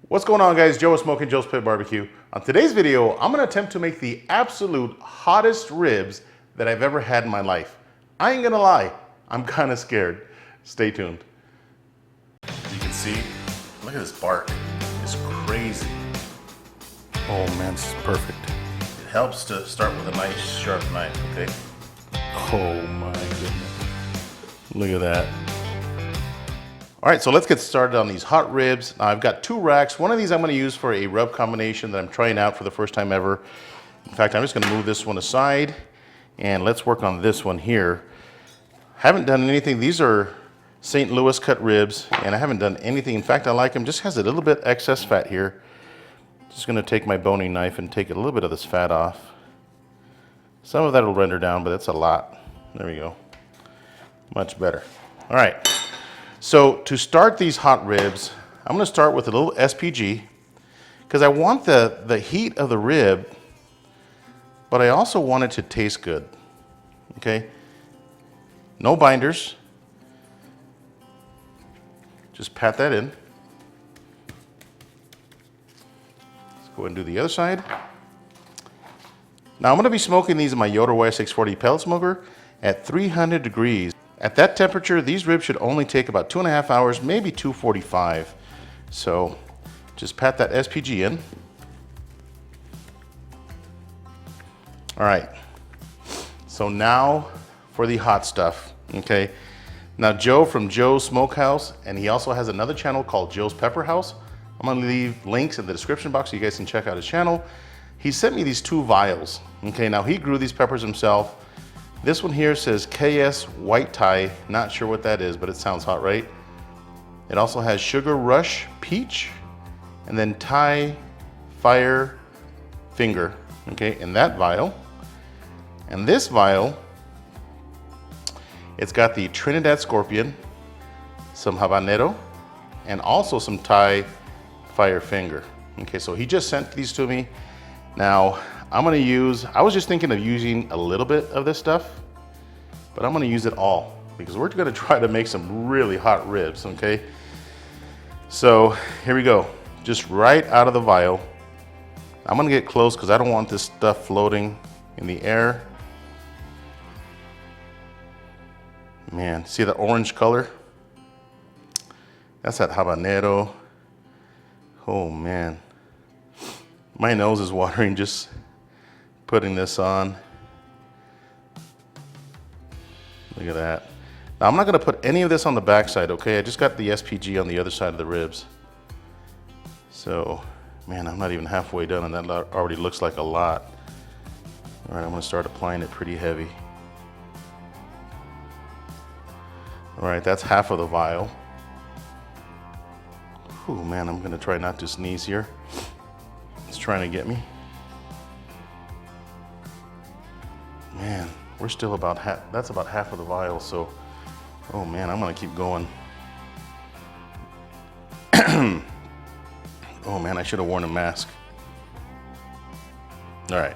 What's going on, guys? Joe with Smokin Joe's Pit Barbecue. On today's video, I'm gonna attempt to make the absolute hottest ribs that I've ever had in my life. I ain't gonna lie, I'm kind of scared. Stay tuned. As you can see, look at this bark. It's crazy. Oh man, this is perfect. It helps to start with a nice sharp knife, okay? Oh my goodness. Look at that. All right, so let's get started on these hot ribs. Now I've got 2 racks. One of these I'm gonna use for a rub combination that I'm trying out for the first time ever. In fact, I'm just gonna move this one aside and let's work on this one here. Haven't done anything. These are St. Louis cut ribs and I haven't done anything. In fact, I like them. Just has a little bit excess fat here. Just gonna take my boning knife and take a little bit of this fat off. Some of that will render down, but that's a lot. There we go. Much better. All right. So to start these hot ribs, I'm gonna start with a little SPG because I want the heat of the rib, but I also want it to taste good, okay? No binders. Just pat that in. Let's go ahead and do the other side. Now I'm gonna be smoking these in my Yoder YS640 pellet smoker at 300 degrees. At that temperature, these ribs should only take about 2.5 hours, maybe 2:45. So just pat that SPG in. All right, so now for the hot stuff, okay? Now Joe from Joe's Smokehouse, and he also has another channel called Joe's Pepper House. I'm gonna leave links in the description box so you guys can check out his channel. He sent me these 2 vials, okay? Now he grew these peppers himself. This one here says KS White Thai. Not sure what that is, but it sounds hot, right? It also has Sugar Rush Peach and then Thai Fire Finger, okay, in that vial. And this vial, it's got the Trinidad Scorpion, some habanero, and also some Thai Fire Finger. Okay, so he just sent these to me. Now, I'm gonna use, I was just thinking of using a little bit of this stuff, but I'm gonna use it all because we're gonna try to make some really hot ribs, okay? So here we go, just right out of the vial. I'm gonna get close because I don't want this stuff floating in the air. Man, see the orange color? That's that habanero. Oh man. My nose is watering just putting this on. Look at that. Now I'm not gonna put any of this on the back side, okay? I just got the SPG on the other side of the ribs. So, man, I'm not even halfway done and that already looks like a lot. All right, I'm gonna start applying it pretty heavy. All right, that's half of the vial. Oh man, I'm gonna try not to sneeze here. It's trying to get me. Man, we're still about half, that's about half of the vial, so, oh man, I'm gonna keep going. Oh man, I should have worn a mask. All right.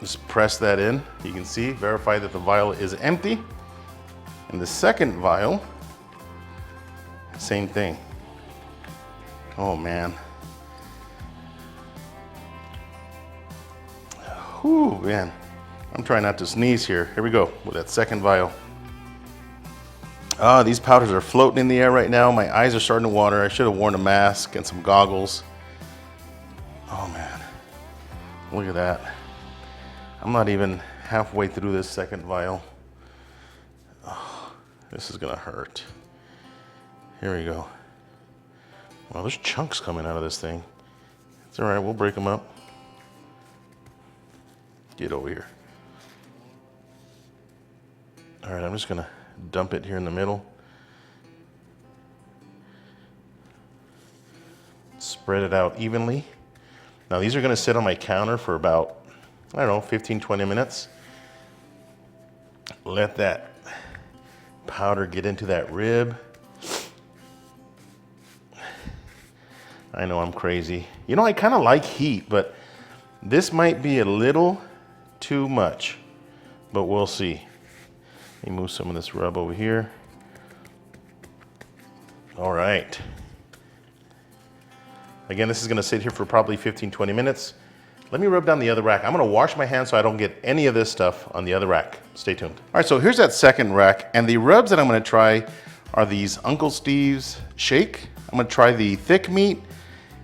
Just press that in. You can see, verify that the vial is empty. And the second vial, same thing. Oh man. Whew, man. I'm trying not to sneeze here. Here we go with that second vial. Ah, these powders are floating in the air right now. My eyes are starting to water. I should have worn a mask and some goggles. Oh man, look at that. I'm not even halfway through this second vial. Oh, this is gonna hurt. Here we go. Well, there's chunks coming out of this thing. It's all right, we'll break them up. Get over here. All right, I'm just gonna dump it here in the middle. Spread it out evenly. Now these are gonna sit on my counter for about, I don't know, 15, 20 minutes. Let that powder get into that rib. I know I'm crazy. You know, I kind of like heat, but this might be a little too much, but we'll see. Let me move some of this rub over here. All right, Again, this is gonna sit here for probably 15, 20 minutes. Let me rub down the other rack. I'm gonna wash my hands so I don't get any of this stuff on the other rack. Stay tuned. All right, so here's that second rack, and the rubs that I'm gonna try are these Uncle Steve's Shake. I'm gonna try the thick meat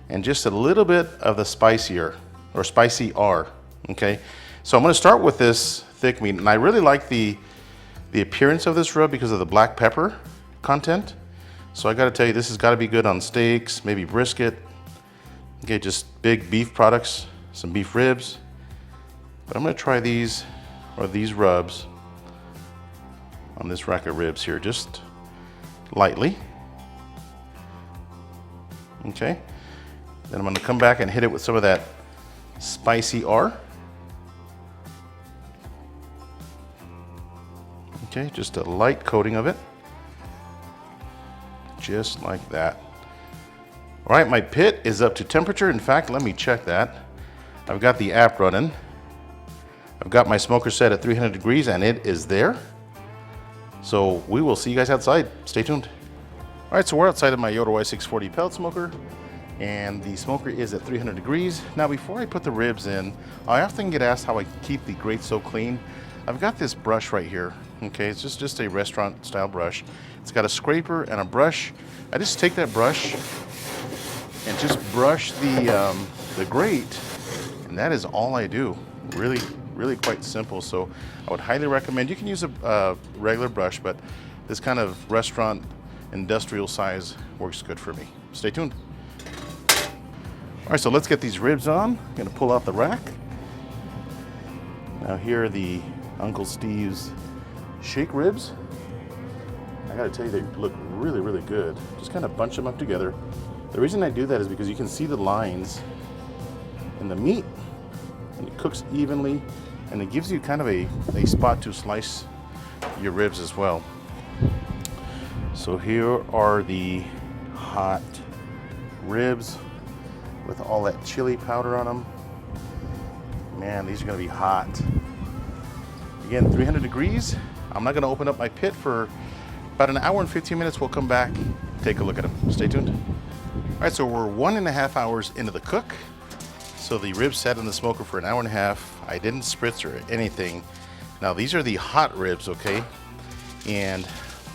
and just a little bit of the spicier, or spicy R, okay? So I'm gonna start with this thick meat, and I really like the appearance of this rub because of the black pepper content. So I gotta tell you, this has gotta be good on steaks, maybe brisket. Okay, just big beef products, some beef ribs. But I'm gonna try these rubs on this rack of ribs here, just lightly. Okay, then I'm gonna come back and hit it with some of that spicy R. Okay, just a light coating of it. Just like that. All right, my pit is up to temperature. In fact, let me check that. I've got the app running. I've got my smoker set at 300 degrees and it is there. So we will see you guys outside. Stay tuned. All right, so we're outside of my Yoder YS640 pellet smoker and the smoker is at 300 degrees. Now, before I put the ribs in, I often get asked how I keep the grate so clean. I've got this brush right here. Okay, it's just a restaurant style brush. It's got a scraper and a brush. I just take that brush and just brush the grate, and that is all I do. Really quite simple. So I would highly recommend, you can use a regular brush, but this kind of restaurant industrial size works good for me. Stay tuned. All right, so let's get these ribs on. I'm gonna pull out the rack. Now here are the Uncle Steve's Shake ribs. I gotta tell you, they look really good. Just kind of bunch them up together. The reason I do that is because you can see the lines in the meat, and it cooks evenly, and it gives you kind of a spot to slice your ribs as well. So here are the hot ribs with all that chili powder on them. Man, these are gonna be hot. Again, 300 degrees. I'm not gonna open up my pit for about an hour and 15 minutes. We'll come back, take a look at them. Stay tuned. All right, so we're 1.5 hours into the cook. So the ribs sat in the smoker for an hour and a half. I didn't spritz or anything. Now these are the hot ribs, okay? And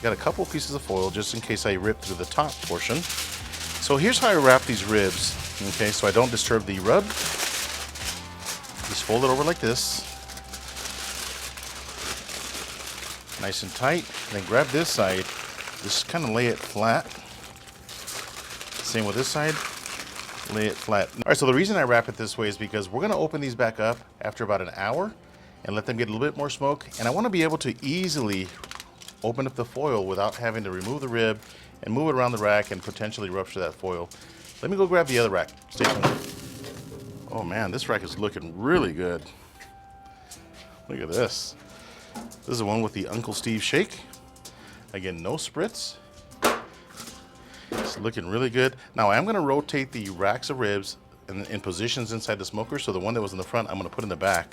got a couple pieces of foil just in case I rip through the top portion. So here's how I wrap these ribs, okay? So I don't disturb the rub. Just fold it over like this. Nice and tight. And then grab this side, just kind of lay it flat. Same with this side, lay it flat. All right, so the reason I wrap it this way is because we're gonna open these back up after about an hour and let them get a little bit more smoke. And I wanna be able to easily open up the foil without having to remove the rib and move it around the rack and potentially rupture that foil. Let me go grab the other rack. Stay tuned. Oh man, this rack is looking really good. Look at this. This is the one with the Uncle Steve Shake. Again, no spritz. It's looking really good. Now I am gonna rotate the racks of ribs in positions inside the smoker. So the one that was in the front, I'm gonna put in the back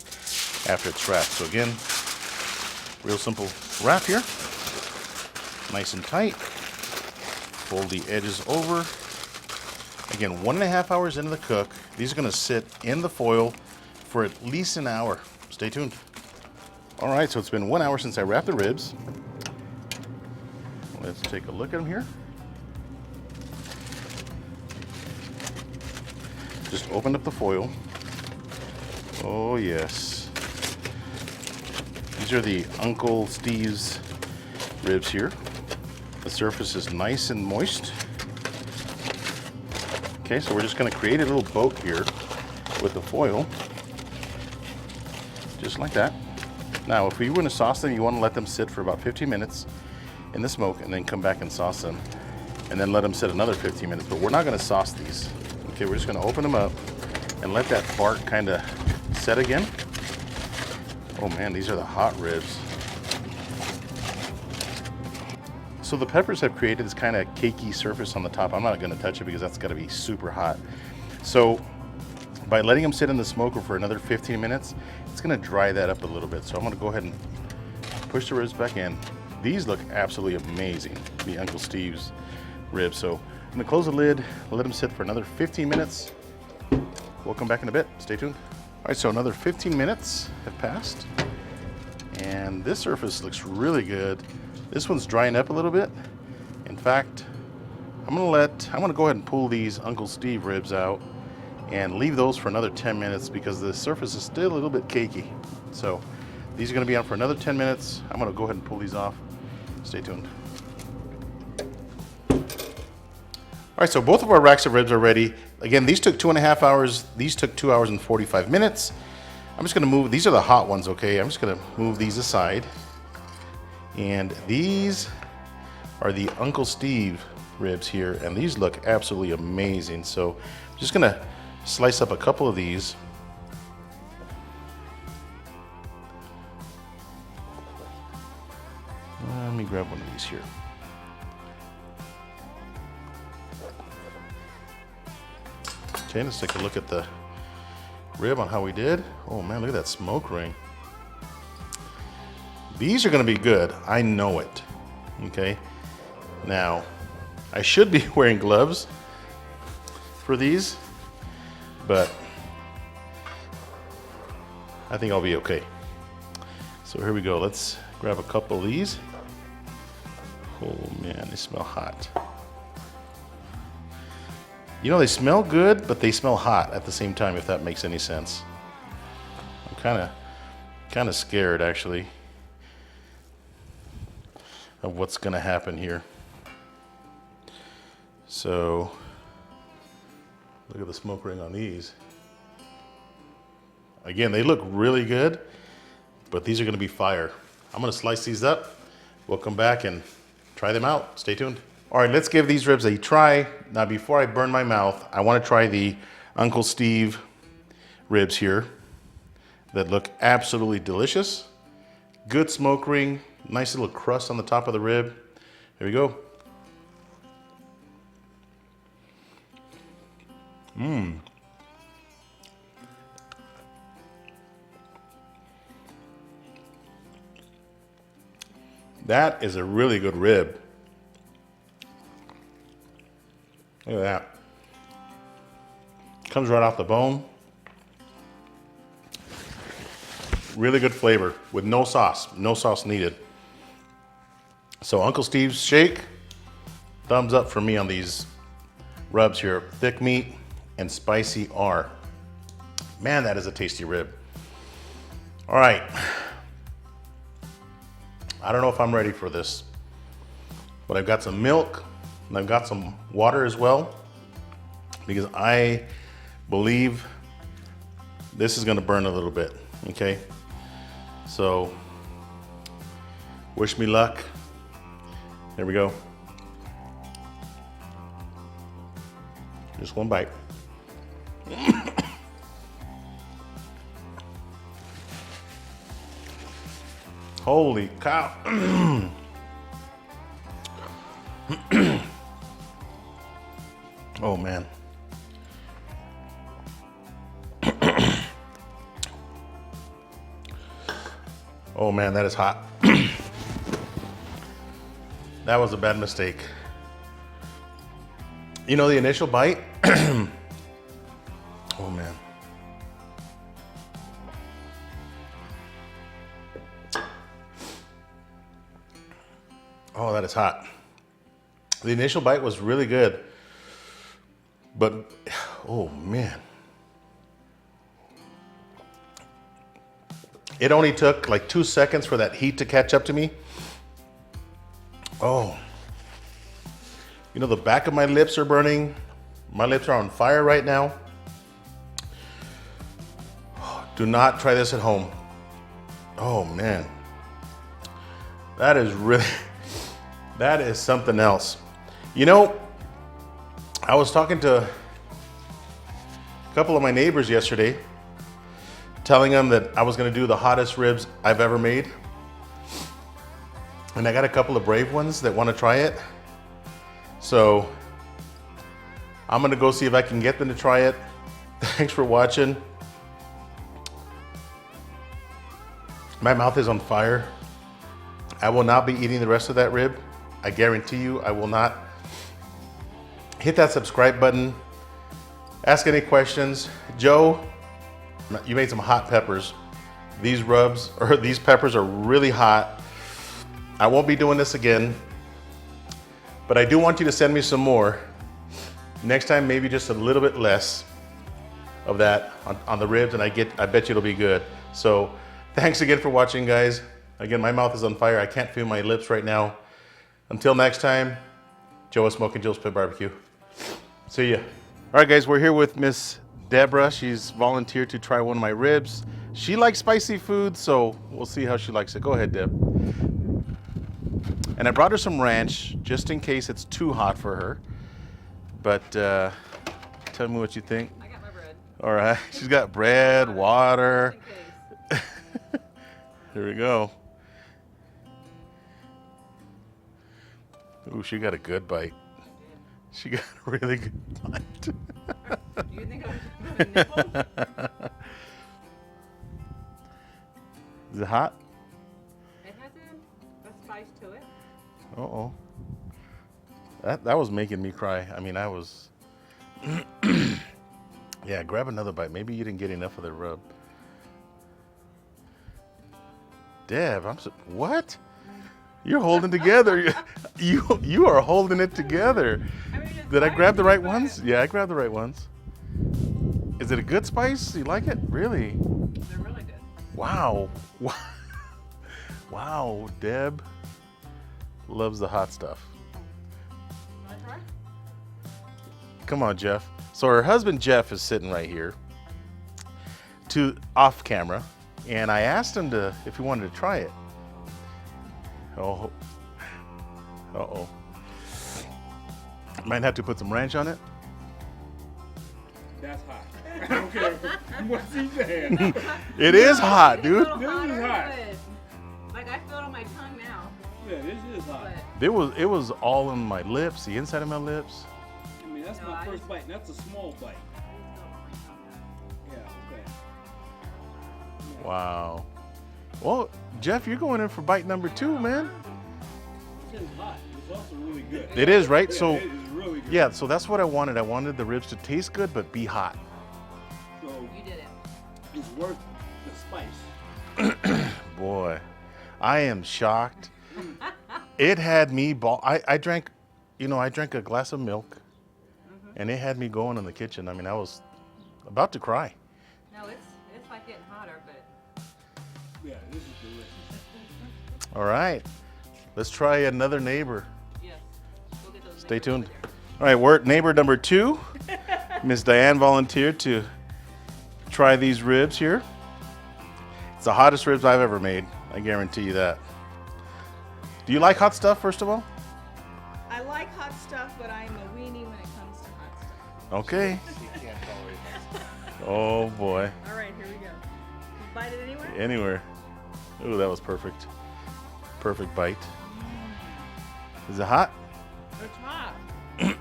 after it's wrapped. So again, real simple wrap here. Nice and tight. Fold the edges over. Again, 1.5 hours into the cook. These are gonna sit in the foil for at least an hour. Stay tuned. All right, so it's been 1 hour since I wrapped the ribs. Let's take a look at them here. Just opened up the foil. Oh yes. These are the Uncle Steve's ribs here. The surface is nice and moist. Okay, so we're just gonna create a little boat here with the foil. Just like that. Now, if you want to sauce them, you want to let them sit for about 15 minutes in the smoke and then come back and sauce them. And then let them sit another 15 minutes, but we're not gonna sauce these. Okay, we're just gonna open them up and let that bark kind of set again. Oh man, these are the hot ribs. So the peppers have created this kind of cakey surface on the top. I'm not gonna touch it because that's gotta be super hot. So by letting them sit in the smoker for another 15 minutes, it's gonna dry that up a little bit. So I'm gonna go ahead and push the ribs back in. These look absolutely amazing, the Uncle Steve's ribs. So I'm gonna close the lid, let them sit for another 15 minutes. We'll come back in a bit, stay tuned. All right, so another 15 minutes have passed. And this surface looks really good. This one's drying up a little bit. In fact, I'm gonna go ahead and pull these Uncle Steve ribs out and leave those for another 10 minutes because the surface is still a little bit cakey. So these are gonna be on for another 10 minutes. I'm gonna go ahead and pull these off. Stay tuned. All right, so both of our racks of ribs are ready. Again, these took 2.5 hours. These took 2 hours and 45 minutes. I'm just gonna move, these are the hot ones, okay? I'm just gonna move these aside. And these are the Uncle Steve ribs here, and these look absolutely amazing. So I'm just gonna slice up a couple of these. Let me grab one of these here. Okay, let's take a look at the rib on how we did. Oh man, look at that smoke ring. These are gonna be good, I know it, okay? Now, I should be wearing gloves for these, but I think I'll be okay. So here we go, let's grab a couple of these. Oh man, they smell hot. You know, they smell good, but they smell hot at the same time, if that makes any sense. I'm kind of scared, actually, of what's gonna happen here. So, look at the smoke ring on these. Again, they look really good, but these are gonna be fire. I'm gonna slice these up. We'll come back and try them out. Stay tuned. All right, let's give these ribs a try. Now, before I burn my mouth, I wanna try the Uncle Steve ribs here that look absolutely delicious. Good smoke ring, nice little crust on the top of the rib. Here we go. That is a really good rib. Look at that. Comes right off the bone. Really good flavor with no sauce needed. So Uncle Steve's shake, thumbs up for me on these rubs here. Thick meat and spicy R. Man, that is a tasty rib. All right. I don't know if I'm ready for this, but I've got some milk and I've got some water as well, because I believe this is gonna burn a little bit, okay? So, wish me luck. There we go. Just one bite. Holy cow. Oh man. Oh man, that is hot. That was a bad mistake. You know, the initial bite, oh man. Oh, that is hot. The initial bite was really good, but oh man. It only took like 2 seconds for that heat to catch up to me. Oh. You know, the back of my lips are burning. My lips are on fire right now. Do not try this at home. Oh man. That is really, that is something else. You know, I was talking to a couple of my neighbors yesterday, telling them that I was gonna do the hottest ribs I've ever made. And I got a couple of brave ones that wanna try it. So I'm gonna go see if I can get them to try it. Thanks for watching. My mouth is on fire. I will not be eating the rest of that rib. I guarantee you I will not. hit that subscribe button. Ask any questions. Joe, you made some hot peppers. These these peppers are really hot. I won't be doing this again, but I do want you to send me some more. Next time, maybe just a little bit less of that on the ribs, and I bet you it'll be good. So thanks again for watching, guys. Again, my mouth is on fire. I can't feel my lips right now. Until next time, Joe with Smokin Joe's Pit Barbecue. See ya. All right, guys, we're here with Miss Deborah. She's volunteered to try one of my ribs. She likes spicy food, so we'll see how she likes it. Go ahead, Deb. And I brought her some ranch, just in case it's too hot for her. But tell me what you think. I got my bread. All right, she's got bread, water. Here we go. Ooh, she got a good bite. She got a really good bite. Do you think I was going to nibble? Is it hot? It has a spice to it. Uh-oh. That was making me cry. I mean, I was... Yeah, grab another bite. Maybe you didn't get enough of the rub. Deb, what? You're holding together. You are holding it together. I mean, Did I grab the right ones? Yeah, I grabbed the right ones. Is it a good spice? You like it? Really? They're really good. Wow. Wow, Deb loves the hot stuff. Want to try? Come on, Jeff. So her husband, Jeff, is sitting right here off camera, and I asked him if he wanted to try it. Oh. Uh-oh. Might have to put some ranch on it. That's hot. I don't care what's he saying. It is hot, dude. It's a little This is hotter, hot. but, like, I feel it on my tongue now. Yeah, this is hot. But It was all on my lips, the inside of my lips. I mean, that's No, my I first just- bite. That's a small bite. Yeah, okay. Wow. Well, Jeff, you're going in for bite number 2, man. This is hot. It's also really good. It is, right? Yeah, So, it is really good. yeah, so that's what I wanted. I wanted the ribs to taste good, but be hot. So you did it. it's worth the spice. Boy, I am shocked. It had me I drank a glass of milk, and it had me going in the kitchen. I mean, I was about to cry. No, it's like getting hotter, but Yeah, this is delicious. All right, let's try another neighbor. yes. We'll get those Stay neighbors tuned. over there. All right, we're at neighbor number 2. Miss Diane volunteered to try these ribs here. It's the hottest ribs I've ever made. I guarantee you that. Do you like hot stuff, first of all? I like hot stuff, but I'm a weenie when it comes to hot stuff. Okay. Oh boy. All right, here we go. Bite it anywhere? Anywhere. Ooh, that was perfect. Perfect bite. Is it hot? It's hot. But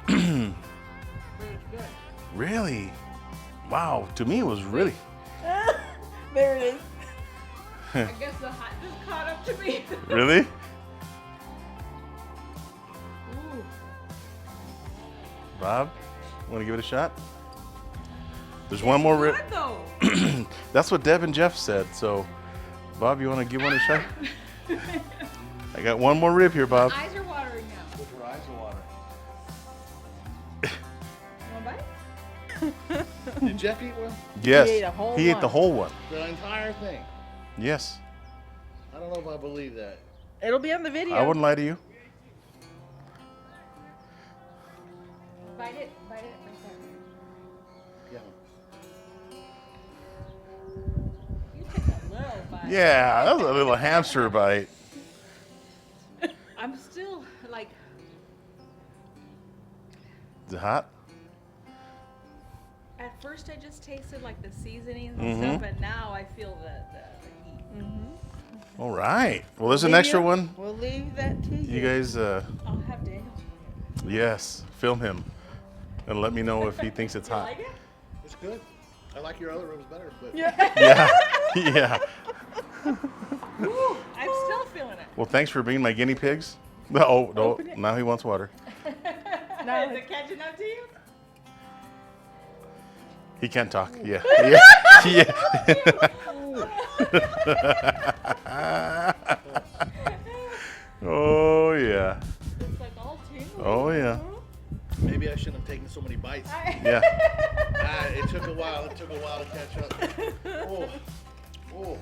it's good. Really? Wow. To me, it was really. There it is. I guess the hot just caught up to me. Really? Ooh. Bob, want to give it a shot? There's one more rib. Good though. That's what Deb and Jeff said. So, Bob, you want to give one a shot? I got one more rib here, Bob. Eyes are watering now. Put your eyes in water. You want a bite? Did Jeff eat one? Yes. He ate a whole He ate one. the whole one. The entire thing. Yes. I don't know if I believe that. It'll be on the video. I wouldn't lie to you. Bite it right there. Yeah. You took a little bite. Yeah, that was a little hamster bite. I'm still like, Is it hot? At first, I just tasted like the seasonings and Mhm. stuff, but now I feel the heat. All right. Well, there's an extra one. We'll leave that to you. You guys, I'll have Daniel. yes, film him and let me know if he thinks it's hot. Like it? It's good. I like your other ribs better, but Yeah. Yeah, yeah. Ooh, I'm still feeling it. Well, thanks for being my guinea pigs. Oh, no, Open it. now he wants water. Is it catching up to you? He can't talk. Yeah. Yeah. Oh yeah. It's like all tingly. Oh yeah. Maybe I shouldn't have taken so many bites. Yeah. It took a while. It took a while to catch up. Oh. Oh.